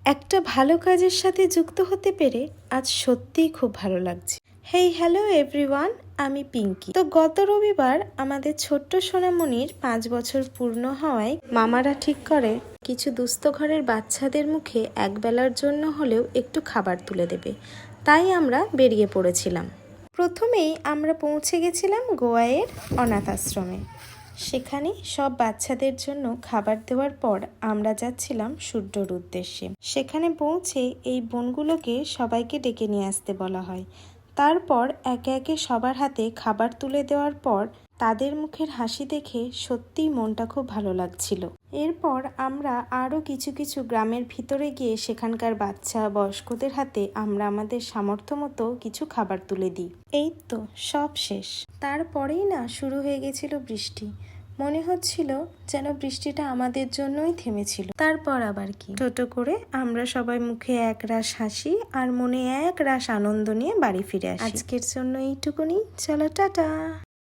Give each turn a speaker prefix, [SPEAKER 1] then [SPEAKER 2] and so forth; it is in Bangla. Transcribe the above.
[SPEAKER 1] একটা ভালো কাজের সাথে যুক্ত হতে পেরে আজ সত্যিই খুব ভালো লাগছে। হেই হ্যালো এভরিওয়ান, আমি পিঙ্কি। তো গত রবিবার আমাদের ছোট্ট সোনামণির 5 বছর পূর্ণ হওয়ায় মামারা ঠিক করে কিছু দুস্থ ঘরের বাচ্চাদের মুখে একবেলার জন্য হলেও একটু খাবার তুলে দেবে। তাই আমরা বেরিয়ে পড়েছিলাম। প্রথমেই আমরা পৌঁছে গেছিলাম গোয়ায়ের অনাথ আশ্রমে। সেখানে সব বাচ্চাদের জন্য খাবার দেওয়ার পর আমরা যাচ্ছিলাম সূর্যর উদ্দেশ্যে। সেখানে পৌঁছে এই বোনগুলোকে সবাইকে ডেকে নিয়ে আসতে বলা হয়। তারপর একে একে সবার হাতে খাবার তুলে দেওয়ার পর তাদের মুখের হাসি দেখে সত্যিই মনটা খুব ভালো লাগছিল। এরপর আমরা আরও কিছু গ্রামের ভিতরে গিয়ে সেখানকার বাচ্চা বয়স্কদের হাতে আমরা আমাদের সামর্থ্য মতো কিছু খাবার তুলে দিই। এই তো সব শেষ। তারপরেই না শুরু হয়ে গেছিল বৃষ্টি। মনে হচ্ছিল যেন বৃষ্টিটা আমাদের জন্যই থেমেছিল। তারপর আবার কি, টোটো করে আমরা সবাই মুখে এক রাশ হাসি আর মনে এক রাশ আনন্দ নিয়ে বাড়ি ফিরে আসি। আজকের জন্য এইটুকুনি, চলো টাটা।